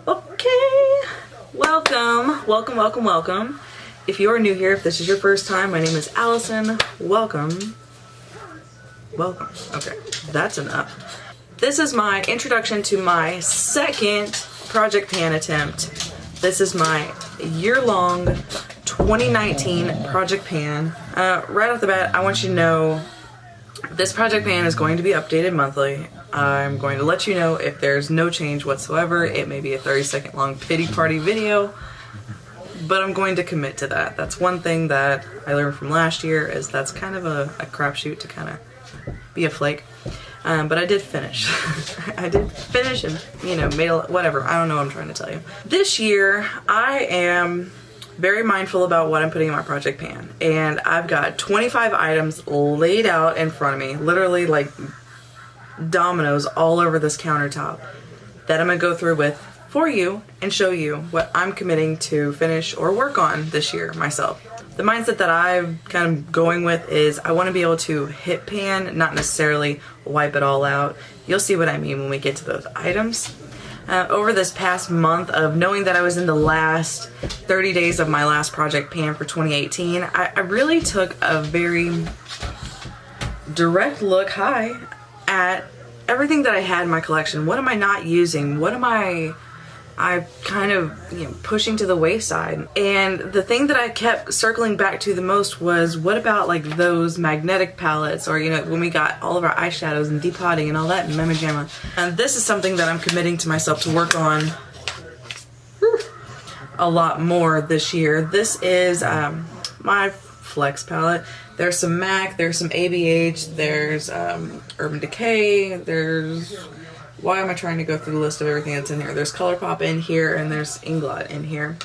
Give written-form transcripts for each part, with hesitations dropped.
Okay. Welcome. If you are new here, if this is your first time, my name is Allison. Welcome. Okay, that's enough. This is my introduction to my second project pan attempt. This is my year-long 2019 project pan. Right off the bat, I want you to know this project pan is going to be updated monthly. I'm going to let you know if there's no change whatsoever. It may be a 30-second long pity party video, but I'm going to commit to that. That's one thing that I learned from last year, is that's kind of a crapshoot to kind of be a flake. But I did finish. I did finish and, you know, made a, whatever. I don't know what I'm trying to tell you. This year, I am very mindful about what I'm putting in my project pan. And I've got 25 items laid out in front of me, literally like dominoes all over this countertop, that I'm gonna go through with for you and show you what I'm committing to finish or work on this year myself. The mindset that I'm kind of going with is I want to be able to hit pan, not necessarily wipe it all out. You'll see what I mean when we get to those items. Over this past month of knowing that I was in the last 30 days of my last project pan for 2018, I really took a very direct look at everything that I had in my collection. What am I not using? What am I kind of, you know, pushing to the wayside? And the thing that I kept circling back to the most was, what about like those magnetic palettes, or, you know, when we got all of our eyeshadows and depotting and all that and Mama Jamma. And this is something that I'm committing to myself to work on a lot more this year. This is my Flex palette. There's some MAC, there's some ABH, there's Urban Decay, there's, why am I trying to go through the list of everything that's in here? There's ColourPop in here, and there's Inglot in here.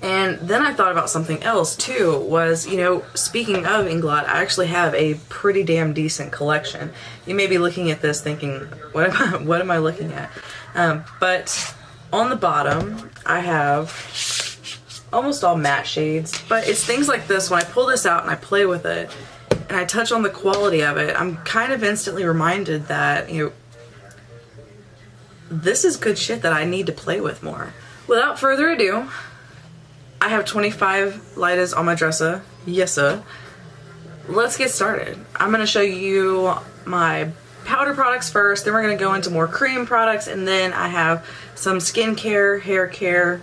And then I thought about something else too, was, you know, speaking of Inglot, I actually have a pretty damn decent collection. You may be looking at this thinking, what am I looking at? But on the bottom, I have almost all matte shades, but it's things like this. When I pull this out and I play with it and I touch on the quality of it, I'm kind of instantly reminded that, you know, this is good shit that I need to play with more. Without further ado, I have 25 lighters on my dresser. Yes, sir. Let's get started. I'm going to show you my powder products first, then we're going to go into more cream products, and then I have some skincare, hair care,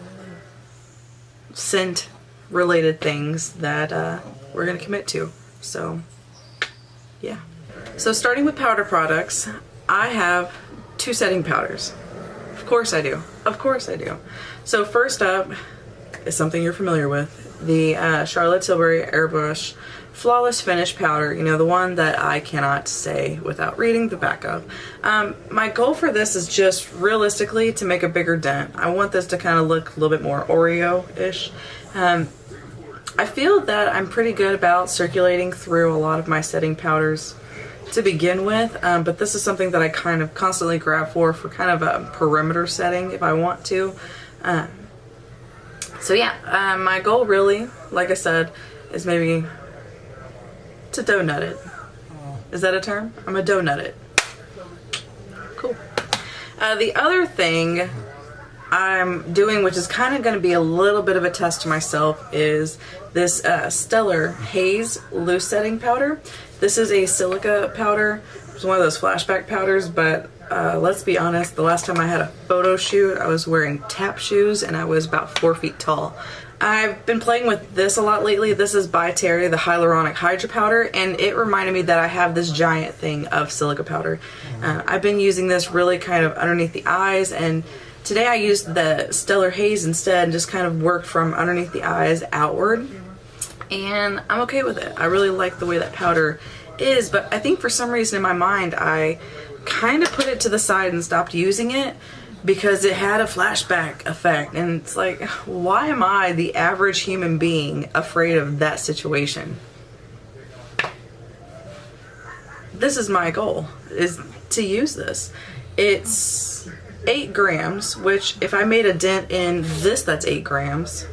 scent related things that we're going to commit to. So, yeah. So starting with powder products, I have 2 setting powders. Of course I do. Of course I do. So first up is something you're familiar with, the Charlotte Tilbury Airbrush Flawless Finish Powder. You know, the one that I cannot say without reading the back of. My goal for this is just realistically to make a bigger dent. I want this to kind of look a little bit more Oreo-ish. I feel that I'm pretty good about circulating through a lot of my setting powders to begin with, but this is something that I kind of constantly grab for kind of a perimeter setting if I want to. So yeah, my goal really, like I said, is maybe to donut it. Is that a term? I'm a donut it. Cool. The other thing I'm doing, which is kind of going to be a little bit of a test to myself, is this Stellar Haze Loose Setting Powder. This is a silica powder. It's one of those flashback powders, but let's be honest, the last time I had a photo shoot, I was wearing tap shoes and I was about 4 feet tall. I've been playing with this a lot lately. This is by Tarte, the Hyaluronic Hydra Powder, and it reminded me that I have this giant thing of silica powder. I've been using this really kind of underneath the eyes, and today I used the Stellar Haze instead and just kind of worked from underneath the eyes outward. And I'm okay with it. I really like the way that powder is, but I think for some reason in my mind I kind of put it to the side and stopped using it because it had a flashback effect, and it's like, why am I, the average human being, afraid of that situation? This is my goal, is to use this. It's 8 grams, which if I made a dent in this, that's 8 grams.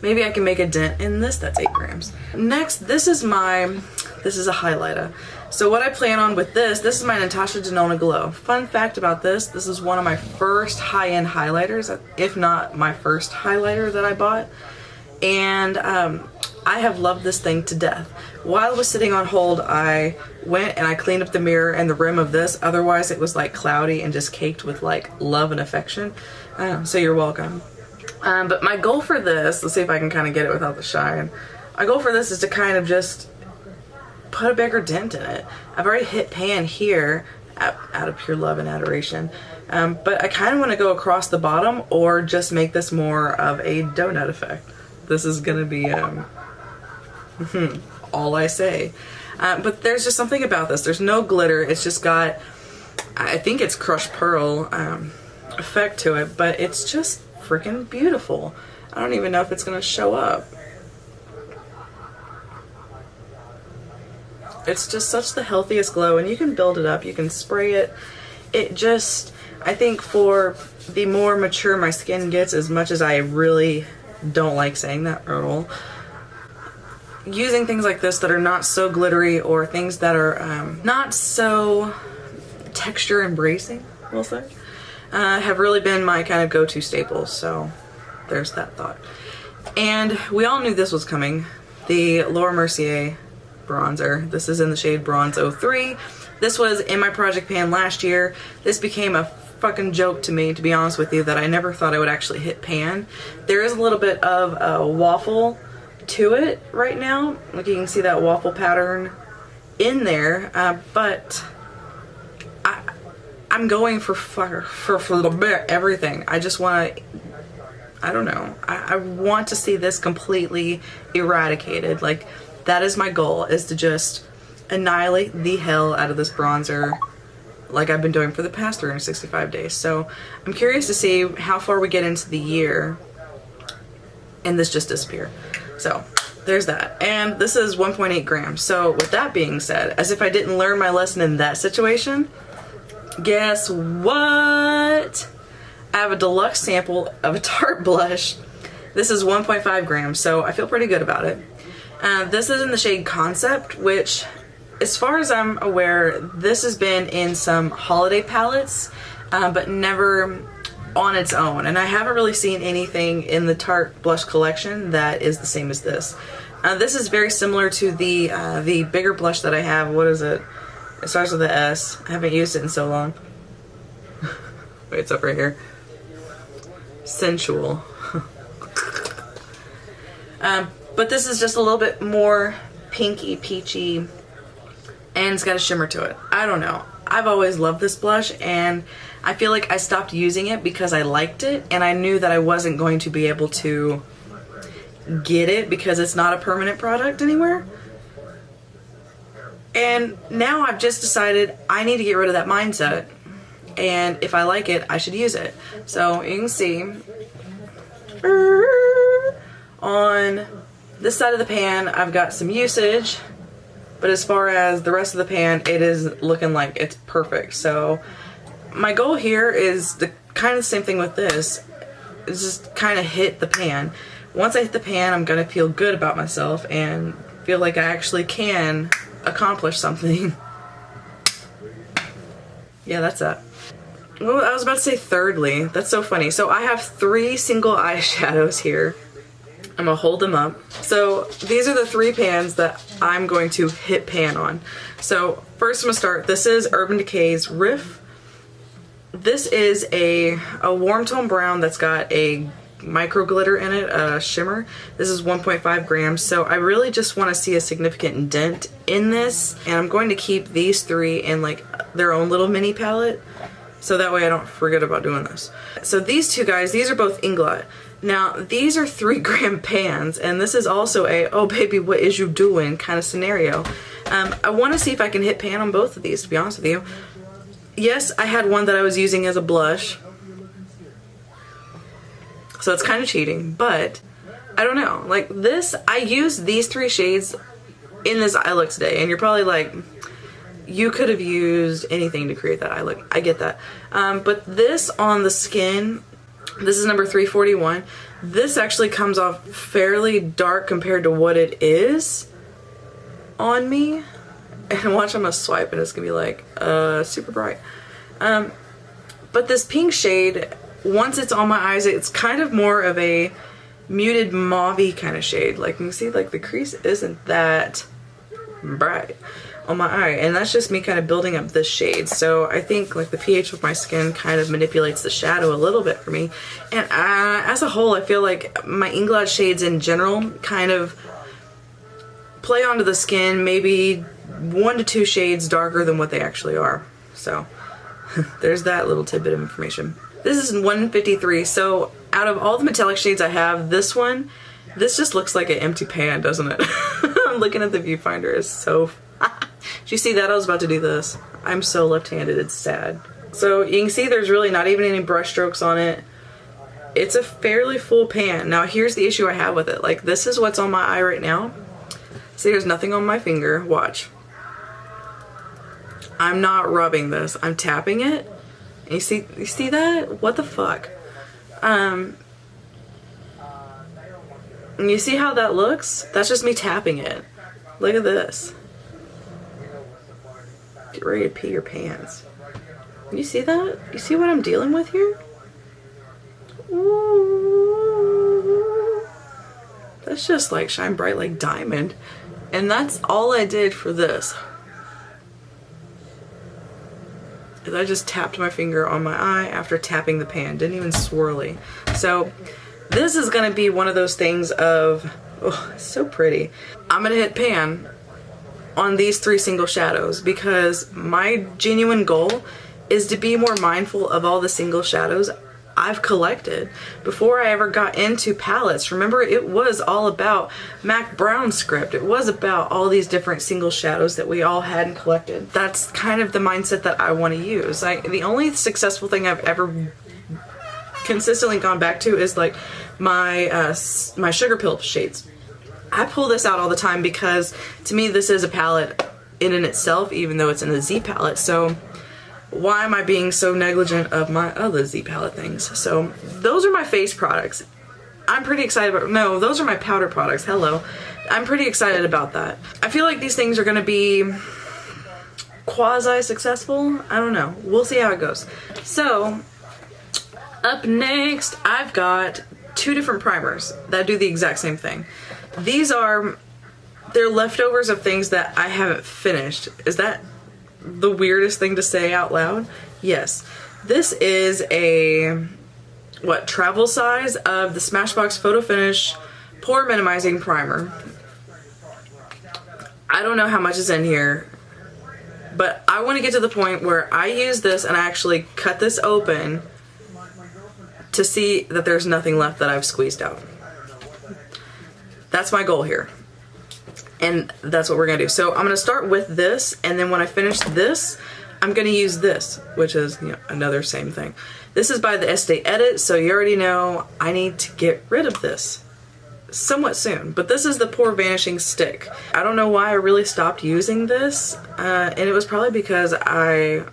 Maybe I can make a dent in this, that's 8 grams. Next, this is a highlighter. So what I plan on with this is my Natasha Denona Glow. Fun fact about this is one of my first high-end highlighters, if not my first highlighter that I bought. And I have loved this thing to death. While it was sitting on hold, I went and I cleaned up the mirror and the rim of this. Otherwise, it was like cloudy and just caked with like love and affection. So you're welcome. But my goal for this, let's see if I can kind of get it without the shine. My goal for this is to kind of just put a bigger dent in it. I've already hit pan here out of pure love and adoration. But I kind of want to go across the bottom or just make this more of a donut effect. This is going to be all I say. But there's just something about this. There's no glitter. It's just got, I think it's crushed pearl effect to it, but it's just freaking beautiful. I don't even know if it's going to show up. It's just such the healthiest glow, and you can build it up, you can spray it. It just, I think for the more mature my skin gets, as much as I really don't like saying that at all, using things like this that are not so glittery or things that are not so texture embracing, we'll say, have really been my kind of go-to staples. So there's that thought. And we all knew this was coming. The Laura Mercier bronzer. This is in the shade Bronze 03. This was in my project pan last year. This became a fucking joke to me, to be honest with you, that I never thought I would actually hit pan. There is a little bit of a waffle to it right now. Like you can see that waffle pattern in there, but I'm going for everything. I just want to, I don't know. I want to see this completely eradicated. Like, that is my goal, is to just annihilate the hell out of this bronzer like I've been doing for the past 365 days. So I'm curious to see how far we get into the year and this just disappear. So there's that. And this is 1.8 grams. So with that being said, as if I didn't learn my lesson in that situation, guess what? I have a deluxe sample of a Tarte blush. This is 1.5 grams, so I feel pretty good about it. This is in the shade Concept, which, as far as I'm aware, this has been in some holiday palettes, but never on its own. And I haven't really seen anything in the Tarte blush collection that is the same as this. This is very similar to the bigger blush that I have. What is it? It starts with an S. I haven't used it in so long. Wait, it's up right here. Sensual. But this is just a little bit more pinky, peachy, and it's got a shimmer to it. I don't know. I've always loved this blush, and I feel like I stopped using it because I liked it, and I knew that I wasn't going to be able to get it because it's not a permanent product anywhere. And now I've just decided I need to get rid of that mindset, and if I like it, I should use it. So you can see on this side of the pan, I've got some usage, but as far as the rest of the pan, it is looking like it's perfect. So my goal here is the kind of the same thing with this, is just kind of hit the pan. Once I hit the pan, I'm gonna feel good about myself and feel like I actually can accomplish something. Yeah, that's that. Well, I was about to say thirdly. That's so funny. So I have 3 single eyeshadows here. I'm gonna hold them up. So these are the 3 pans that I'm going to hit pan on. So first I'm gonna start, this is Urban Decay's Riff. This is a warm tone brown that's got a micro glitter in it, a shimmer. This is 1.5 grams. So I really just wanna see a significant dent in this, and I'm going to keep these 3 in like their own little mini palette, so that way I don't forget about doing this. So these 2 guys, these are both Inglot. Now, these are 3 gram pans, and this is also a, oh baby, what is you doing kind of scenario. I want to see if I can hit pan on both of these, to be honest with you. Yes, I had one that I was using as a blush, so it's kind of cheating, but I don't know. Like this, I used these 3 shades in this eye look today, and you're probably like, you could have used anything to create that eye look. I get that. But this on the skin, this is number 341. This actually comes off fairly dark compared to what it is on me. And watch, I'm gonna swipe and it's gonna be like, super bright. But this pink shade, once it's on my eyes, it's kind of more of a muted mauve-y kind of shade. Like you can see, like the crease isn't that bright on my eye, and that's just me kind of building up this shade. So I think like the pH of my skin kind of manipulates the shadow a little bit for me. And as a whole, I feel like my Inglot shades in general kind of play onto the skin maybe 1 to 2 shades darker than what they actually are. So there's that little tidbit of information. This is 153, so out of all the metallic shades I have, this this just looks like an empty pan, doesn't it? I'm looking at the viewfinder, it's so... Did you see that? I was about to do this. I'm so left-handed, it's sad. So you can see there's really not even any brush strokes on it. It's a fairly full pan. Now here's the issue I have with it. Like, this is what's on my eye right now. See, there's nothing on my finger. Watch. I'm not rubbing this. I'm tapping it. And you see that? What the fuck? And you see how that looks? That's just me tapping it. Look at this. Get ready to pee your pants. You see that? You see what I'm dealing with here? Ooh. That's just like shine bright like diamond. And that's all I did for this. Is I just tapped my finger on my eye after tapping the pan. Didn't even swirly. So this is gonna be one of those things of, oh, so pretty. I'm gonna hit pan on these 3 single shadows because my genuine goal is to be more mindful of all the single shadows I've collected. Before I ever got into palettes, remember, it was all about Mac Brown's script. It was about all these different single shadows that we all had and collected. That's kind of the mindset that I want to use. The only successful thing I've ever consistently gone back to is like my my sugar pill shades. I pull this out all the time because to me this is a palette in and itself, even though it's in a Z palette. So why am I being so negligent of my other Z palette things? So those are my face products. I'm pretty excited about, no, those are my powder products. Hello. I'm pretty excited about that. I feel like these things are gonna be quasi-successful. I don't know. We'll see how it goes. So up next, I've got 2 different primers that do the exact same thing. These are, they're leftovers of things that I haven't finished. Is that the weirdest thing to say out loud? Yes. This is a, travel size of the Smashbox Photo Finish Pore Minimizing Primer. I don't know how much is in here, but I want to get to the point where I use this and I actually cut this open to see that there's nothing left that I've squeezed out. That's my goal here. And that's what we're gonna do. So I'm gonna start with this, and then when I finish this, I'm gonna use this, which is, you know, another same thing. This is by the Estee Edit, so you already know I need to get rid of this somewhat soon. But this is the Pore Vanishing Stick. I don't know why I really stopped using this, and it was probably because I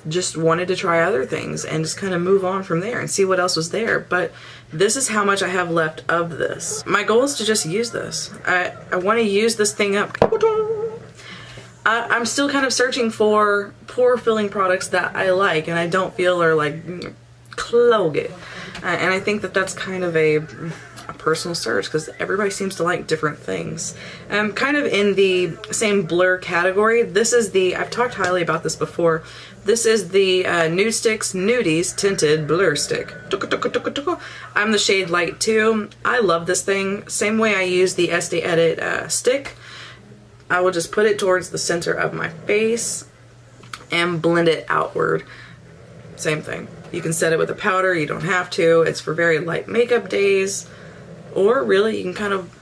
just wanted to try other things and just kind of move on from there and see what else was there. But this is how much I have left of this. My goal is to just use this. I want to use this thing up. I'm still kind of searching for pore filling products that I like and I don't feel are like clog it. And I think that that's kind of a personal search because everybody seems to like different things. Kind of in the same blur category, this is the, I've talked highly about this before, this is the NudeStixs Nudies Tinted Blur Stick. I'm the shade Light 2. I love this thing. Same way I use the Estee Edit stick. I will just put it towards the center of my face and blend it outward. Same thing. You can set it with a powder, you don't have to. It's for very light makeup days. Or really, you can kind of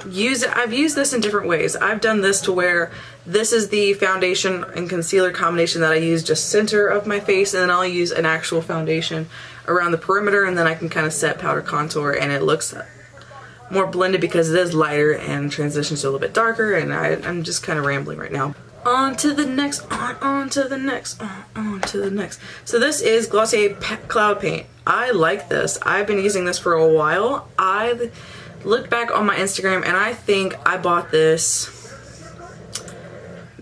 use it. I've used this in different ways. I've done this to where this is the foundation and concealer combination that I use just center of my face, and then I'll use an actual foundation around the perimeter, and then I can kind of set powder contour, and it looks more blended because it is lighter and transitions to a little bit darker, and I'm just kind of rambling right now. On to the next, on to the next, on to the next. So this is Glossier Cloud Paint. I like this. I've been using this for a while. I looked back on my Instagram and I think I bought this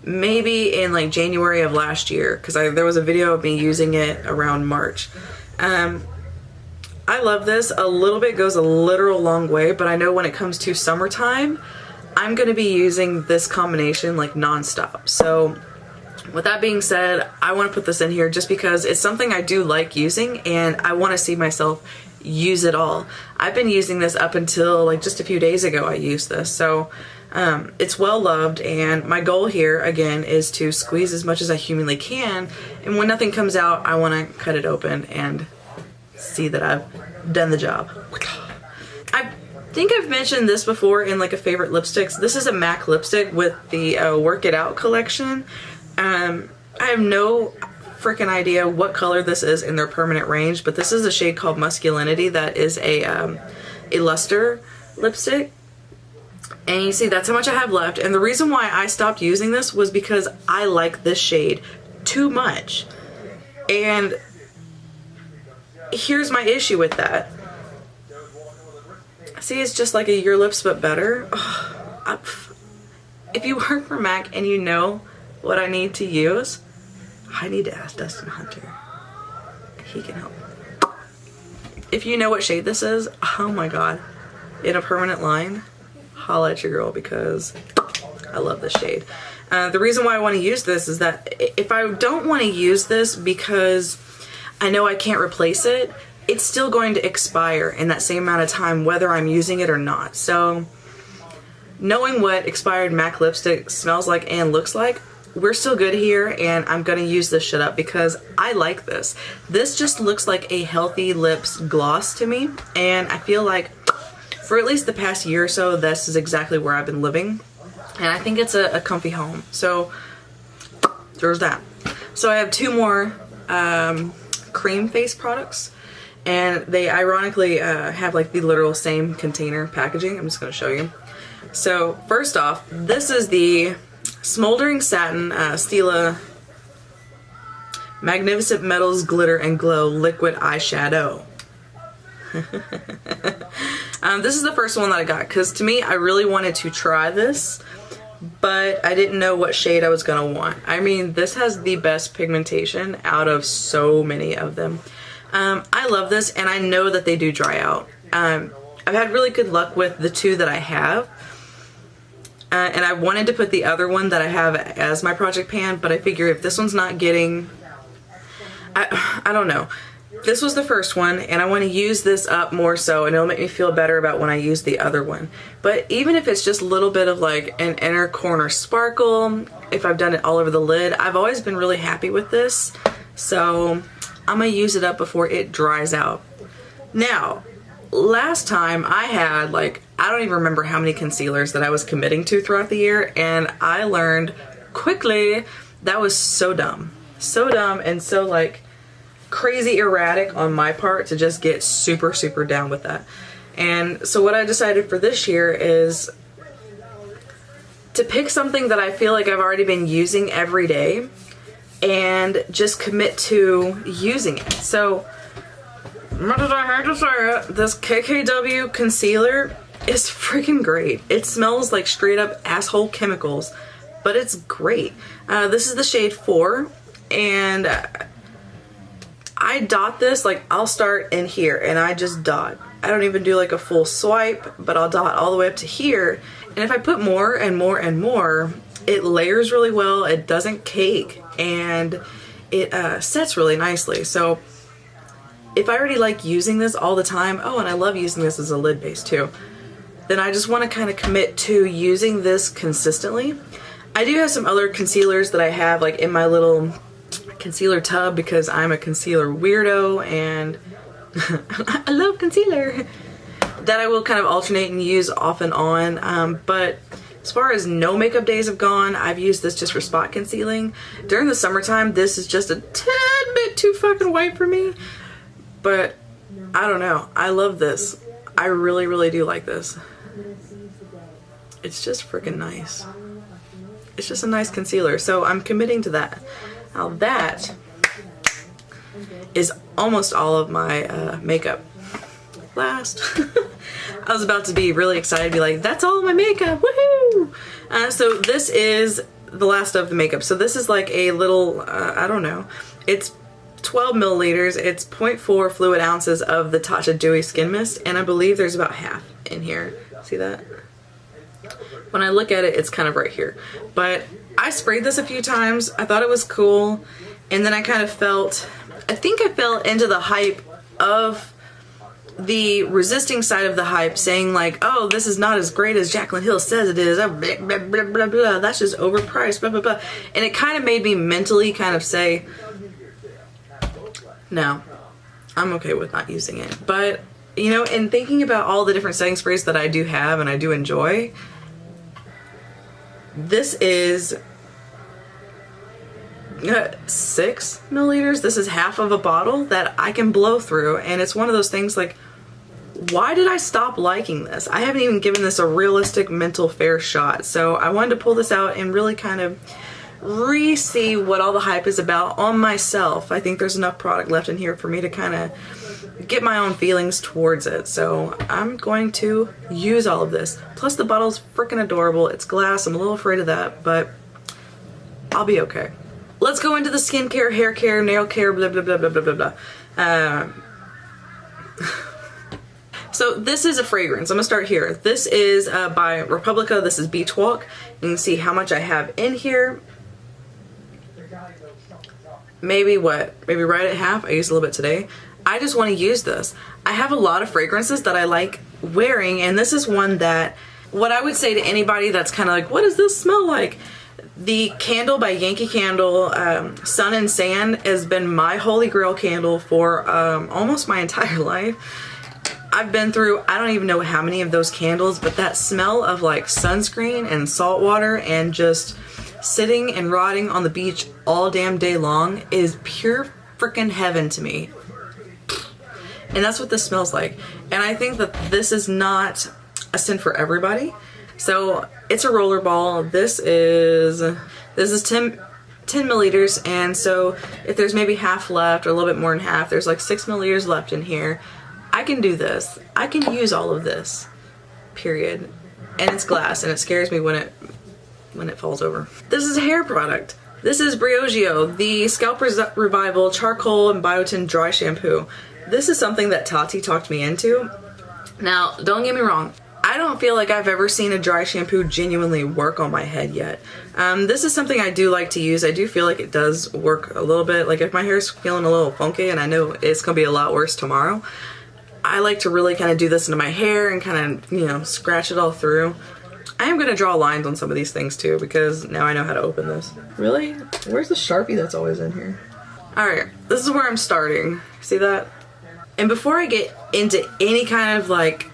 maybe in like January of last year, because there was a video of me using it around March. I love this. A little bit goes a literal long way, but I know when it comes to summertime, I'm going to be using this combination like non-stop. So with that being said, I want to put this in here just because it's something I do like using and I want to see myself use it all. I've been using this up until like just a few days ago I used this. So it's well loved, and my goal here again is to squeeze as much as I humanly can, and when nothing comes out I want to cut it open and see that I've done the job. I think I've mentioned this before in like a favorite lipsticks. This is a MAC lipstick with the Work It Out collection. I have no freaking idea what color this is in their permanent range, but this is a shade called Muscul-inity that is a luster lipstick. And you see that's how much I have left, and the reason why I stopped using this was because I like this shade too much. And here's my issue with that. See, it's just like a Your Lips but better. If you work for MAC and you know what I need to use, I need to ask Dustin Hunter. He can help. If you know what shade this is, oh my god, in a permanent line, holla at your girl because I love this shade. The reason why I want to use this is that if I don't want to use this because I know I can't replace it, it's still going to expire in that same amount of time whether I'm using it or not. So knowing what expired MAC lipstick smells like and looks like, we're still good here, and I'm gonna use this shit up because I like this. This just looks like a healthy lips gloss to me, and I feel like for at least the past year or so, this is exactly where I've been living, and I think it's a comfy home. So there's that. So I have two more cream face products, and they ironically have like the literal same container packaging. I'm just gonna show you. So first off, this is the Smoldering Satin Stila Magnificent Metals Glitter and Glow Liquid Eyeshadow. This is the first one that I got because to me I really wanted to try this, but I didn't know what shade I was gonna want. I mean, this has the best pigmentation out of so many of them. I love this, and I know that they do dry out. I've had really good luck with the two that I have. And I wanted to put the other one that I have as my project pan, but I figure if this one's not getting, I don't know. This was the first one, and I want to use this up more so, and it'll make me feel better about when I use the other one. But even if it's just a little bit of like an inner corner sparkle, if I've done it all over the lid, I've always been really happy with this. So I'm going to use it up before it dries out. Now, last time I had like, I don't even remember how many concealers that I was committing to throughout the year, and I learned quickly that was so dumb. So dumb and so like crazy erratic on my part to just get super down with that. And so what I decided for this year is to pick something that I feel like I've already been using every day and just commit to using it. So what did I have to say? This KKW concealer is freaking great. It smells like straight up asshole chemicals, but it's great. This is the shade 4, and I dot this, like I'll start in here and I just dot. I don't even do like a full swipe, but I'll dot all the way up to here. And if I put more and more and more, it layers really well, it doesn't cake, and it sets really nicely. So if I already like using this all the time, oh, and I love using this as a lid base too, then I just want to kind of commit to using this consistently. I do have some other concealers that I have like in my little concealer tub because I'm a concealer weirdo and I love concealer, that I will kind of alternate and use off and on. But as far as no makeup days have gone, I've used this just for spot concealing. During the summertime, this is just a tad bit too fucking white for me. But I don't know. I love this. I really do like this. It's just freaking nice. It's just a nice concealer. So I'm committing to that. Now that is almost all of my makeup. Last. I was about to be really excited, be like, that's all of my makeup, woohoo! So this is the last of the makeup. So this is like a little, I don't know, it's 12 milliliters, it's 0.4 fluid ounces of the Tatcha Dewy Skin Mist, and I believe there's about half in here. See that? When I look at it, it's kind of right here. But I sprayed this a few times, I thought it was cool, and then I kind of I think I fell into the hype of the resisting side of the hype, saying like, oh, this is not as great as Jaclyn Hill says it is, blah, blah, blah, blah, blah. That's just overpriced, blah, blah, blah. And it kind of made me mentally kind of say, no, I'm okay with not using it. But, you know, in thinking about all the different setting sprays that I do have and I do enjoy, this is 6 milliliters. This is half of a bottle that I can blow through, and it's one of those things like, why did I stop liking this? I haven't even given this a realistic mental fair shot. So I wanted to pull this out and really kind of re-see what all the hype is about on myself. I think there's enough product left in here for me to kind of get my own feelings towards it. So I'm going to use all of this. Plus the bottle's freaking adorable. It's glass. I'm a little afraid of that, but I'll be okay. Let's go into the skincare, hair care, nail care, blah, blah, blah, blah, blah, blah, blah. So this is a fragrance. I'm gonna start here. This is by Republica. This is BeachWalk. You can see how much I have in here. Maybe maybe right at half. I used a little bit today. I just want to use this. I have a lot of fragrances that I like wearing, and this is one that, what I would say to anybody that's kind of like, what does this smell like? The candle by Yankee Candle, Sun and Sand, has been my holy grail candle for almost my entire life. I've been through, I don't even know how many of those candles, but that smell of like sunscreen and salt water and just sitting and rotting on the beach all damn day long is pure freaking heaven to me. And that's what this smells like. And I think that this is not a scent for everybody. So it's a Rollerball. This is 10 milliliters, and so if there's maybe half left or a little bit more than half, there's like 6 milliliters left in here. I can do this. I can use all of this, period. And it's glass, and it scares me when it falls over. This is a hair product. This is Briogeo, the Scalp Revival Charcoal and Biotin Dry Shampoo. This is something that Tati talked me into. Now, don't get me wrong. I don't feel like I've ever seen a dry shampoo genuinely work on my head yet. This is something I do like to use. I do feel like it does work a little bit. Like if my hair's feeling a little funky and I know it's going to be a lot worse tomorrow, I like to really kind of do this into my hair and kind of, you know, scratch it all through. I am going to draw lines on some of these things too, because now I know how to open this. Really? Where's the Sharpie that's always in here? Alright, this is where I'm starting. See that? And before I get into any kind of like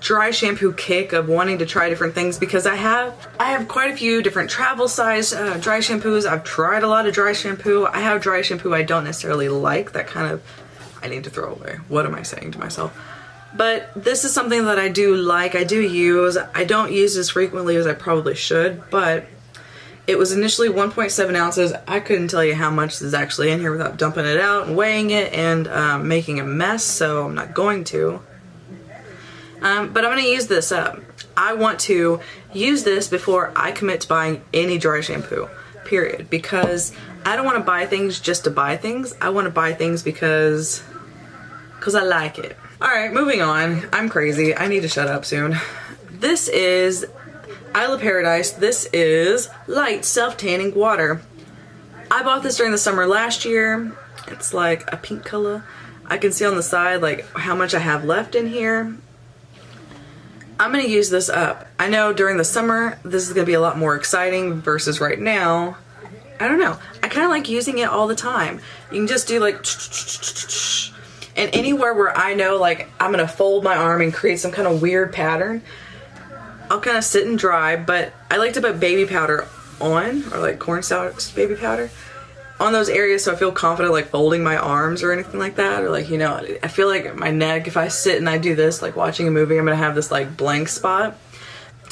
dry shampoo kick of wanting to try different things, because I have quite a few different travel size dry shampoos. I've tried a lot of dry shampoo. I have dry shampoo I don't necessarily like, that kind of I need to throw away. What am I saying to myself? But this is something that I do like, I do use. I don't use as frequently as I probably should, but it was initially 1.7 ounces. I couldn't tell you how much is actually in here without dumping it out and weighing it and making a mess, so I'm not going to. But I'm going to use this up. I want to use this before I commit to buying any dry shampoo, period. Because I don't want to buy things just to buy things. I want to buy things because I like it. Alright, moving on. I'm crazy. I need to shut up soon. This is Isle of Paradise. This is Light Self-Tanning Water. I bought this during the summer last year. It's like a pink color. I can see on the side like how much I have left in here. I'm going to use this up. I know during the summer this is going to be a lot more exciting versus right now. I don't know. I kind of like using it all the time. You can just do like, and anywhere where I know like I'm going to fold my arm and create some kind of weird pattern, I'll kind of sit and dry, but I like to put baby powder on, or like cornstarch baby powder, on those areas so I feel confident like folding my arms or anything like that, or like, you know, I feel like my neck, if I sit and I do this, like watching a movie, I'm gonna have this like blank spot.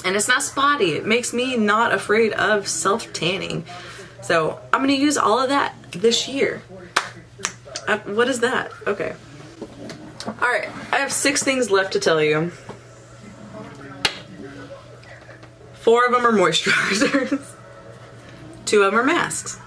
And it's not spotty, it makes me not afraid of self-tanning. So I'm gonna use all of that this year. What is that? Okay. Alright, I have 6 things left to tell you. 4 of them are moisturizers. two of them are masks.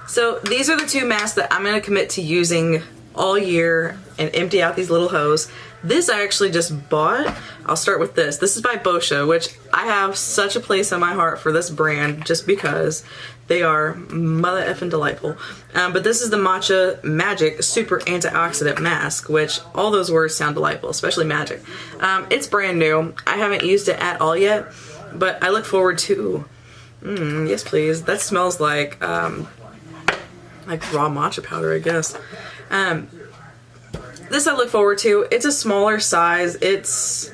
So these are the two masks that I'm going to commit to using all year and empty out these little hoes. This I actually just bought. I'll start with this. This is by Boscia, which I have such a place in my heart for this brand just because they are mother effing delightful. But this is the Matcha Magic Super Antioxidant Mask, which all those words sound delightful, especially magic. It's brand new. I haven't used it at all yet, but I look forward to, yes please, that smells like raw matcha powder, I guess. This I look forward to. It's a smaller size. It's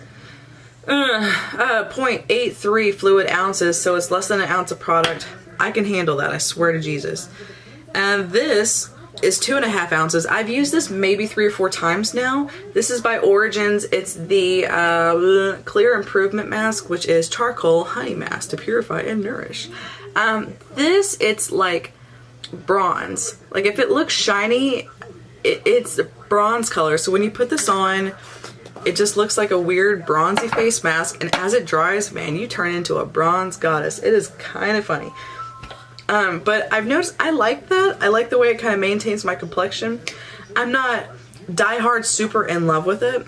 0.83 fluid ounces, so it's less than an ounce of product. I can handle that, I swear to Jesus. And this is 2.5 ounces. I've used this maybe 3 or 4 times now. This is by Origins. It's the Clear Improvement Mask, which is charcoal honey mask to purify and nourish. It's like bronze. Like if it looks shiny, it's bronze color. So when you put this on, it just looks like a weird bronzy face mask, and as it dries, man, you turn into a bronze goddess. It is kind of funny. But I've noticed I like that. I like the way it kind of maintains my complexion. I'm not die-hard super in love with it.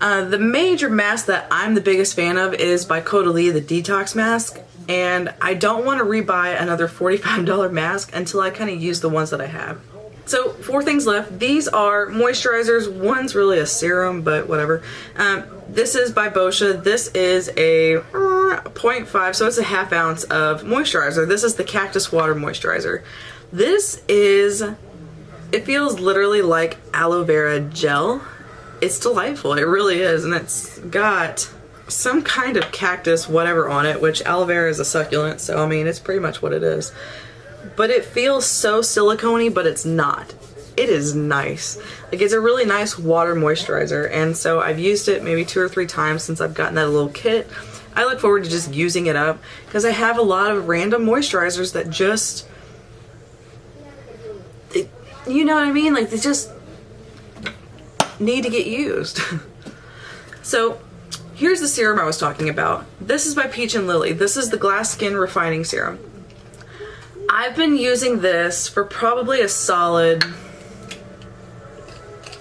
The major mask that I'm the biggest fan of is by Caudalie, the Detox Mask. And I don't want to rebuy another $45 mask until I kind of use the ones that I have. So 4 things left. These are moisturizers. One's really a serum, but whatever. This is by Boscia. This is a 0.5, so it's a ½ ounce of moisturizer. This is the Cactus Water Moisturizer. This is, it feels literally like aloe vera gel. It's delightful. It really is. And it's got some kind of cactus whatever on it, which aloe vera is a succulent, so I mean, it's pretty much what it is. But it feels so silicone-y, but it's not. It is nice. Like, it's a really nice water moisturizer, and so I've used it maybe 2 or 3 times since I've gotten that little kit. I look forward to just using it up because I have a lot of random moisturizers that just, you know what I mean? Like, they just need to get used. So here's the serum I was talking about. This is by Peach and Lily. This is the Glass Skin Refining Serum. I've been using this for probably a solid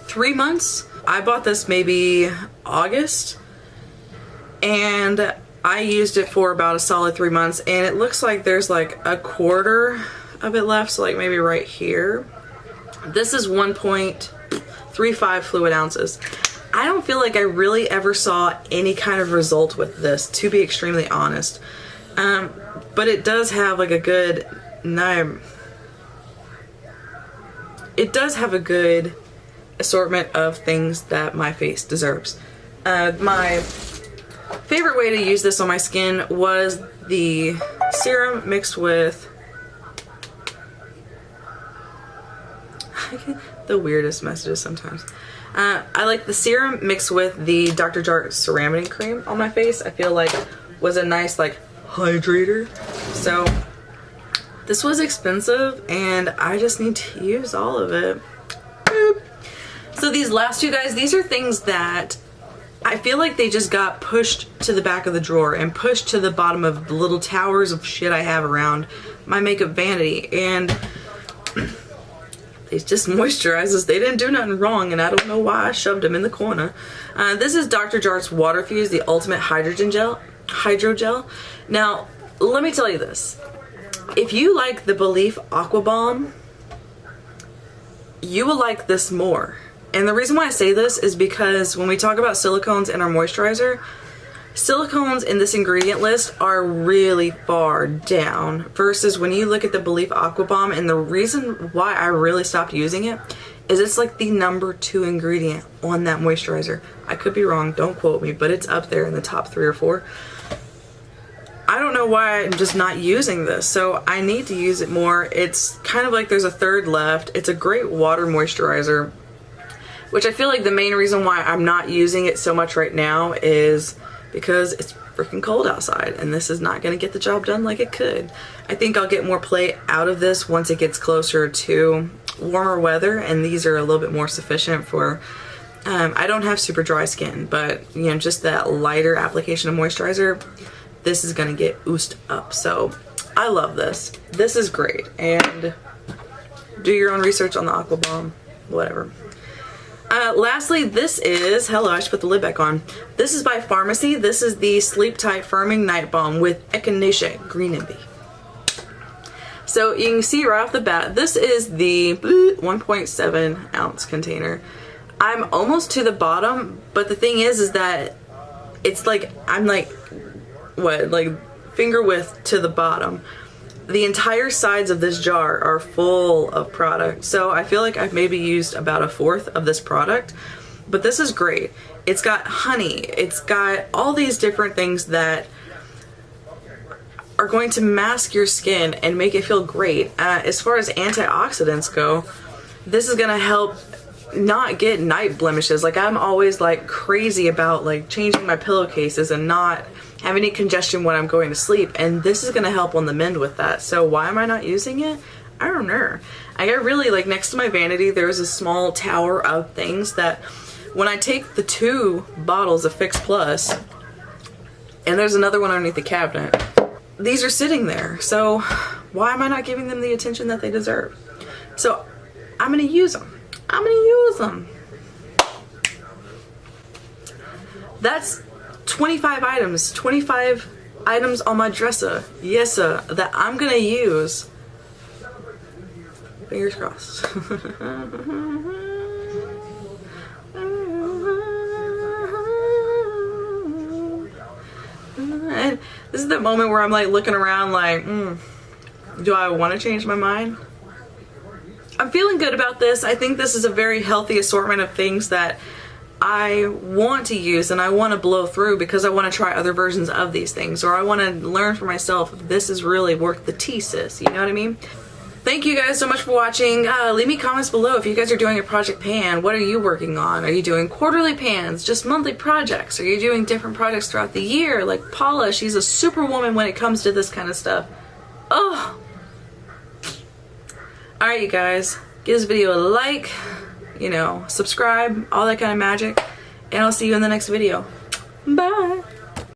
3 months. I bought this maybe August, and I used it for about a solid 3 months, and it looks like there's like a quarter of it left, so like maybe right here. This is 1.35 fluid ounces. I don't feel like I really ever saw any kind of result with this, to be extremely honest. But it does have like a good, it does have a good assortment of things that my face deserves. My favorite way to use this on my skin was the serum mixed with the weirdest messages sometimes. I like the serum mixed with the Dr. Jart Ceramiding Cream on my face. I feel like was a nice like hydrator. So this was expensive and I just need to use all of it. Boop. So these last two guys, these are things that I feel like they just got pushed to the back of the drawer and pushed to the bottom of the little towers of shit I have around my makeup vanity, and they just moisturizers. They didn't do nothing wrong, and I don't know why I shoved them in the corner. This is Dr. Jart's Water Fuse, the Ultimate Hydrogel. Now, let me tell you this. If you like the Belief Aqua Bomb, you will like this more. And the reason why I say this is because when we talk about silicones in our moisturizer, silicones in this ingredient list are really far down versus when you look at the Belief Aqua Bomb, and the reason why I really stopped using it is it's like the #2 ingredient on that moisturizer. I could be wrong, don't quote me, but it's up there in the top 3 or 4. I don't know why I'm just not using this, so I need to use it more. It's kind of like there's a third left. It's a great water moisturizer, which I feel like the main reason why I'm not using it so much right now is because it's freaking cold outside and this is not going to get the job done like it could. I think I'll get more play out of this once it gets closer to warmer weather, and these are a little bit more sufficient for, I don't have super dry skin, but you know, just that lighter application of moisturizer, this is going to get oozed up. So I love this. This is great. And do your own research on the Aqua Bomb. Whatever. Lastly, this is, hello, I should put the lid back on. This is by Pharmacy. This is the Sleep Tight Firming Night Balm with Echinacea Green Envy. So you can see right off the bat, this is the 1.7 ounce container. I'm almost to the bottom, but the thing is that it's like, I'm like, what, like finger width to the bottom. The entire sides of this jar are full of product, so I feel like I've maybe used about a fourth of this product, but this is great. It's got honey, it's got all these different things that are going to mask your skin and make it feel great. As far as antioxidants go, this is gonna help not get night blemishes. Like, I'm always like crazy about like changing my pillowcases and not have any congestion when I'm going to sleep, and this is gonna help on the mend with that. So why am I not using it? I don't know. I got really, like, next to my vanity there's a small tower of things that when I take the 2 bottles of Fix Plus, and there's another one underneath the cabinet, these are sitting there. So why am I not giving them the attention that they deserve? So I'm gonna use them. I'm gonna use them. That's 25 items, 25 items on my dresser, yes sir, that I'm gonna use. Fingers crossed. And this is the moment where I'm like looking around like, do I want to change my mind? I'm feeling good about this. I think this is a very healthy assortment of things that I want to use and I want to blow through because I want to try other versions of these things, or I want to learn for myself if this is really worth the tea, sis. You know what I mean? Thank you guys so much for watching. Leave me comments below if you guys are doing a project pan. What are you working on? Are you doing quarterly pans, just monthly projects? Are you doing different projects throughout the year? Like Paula, she's a superwoman when it comes to this kind of stuff. Oh. Alright, you guys. Give this video a like. You know, subscribe, all that kind of magic, and I'll see you in the next video. Bye!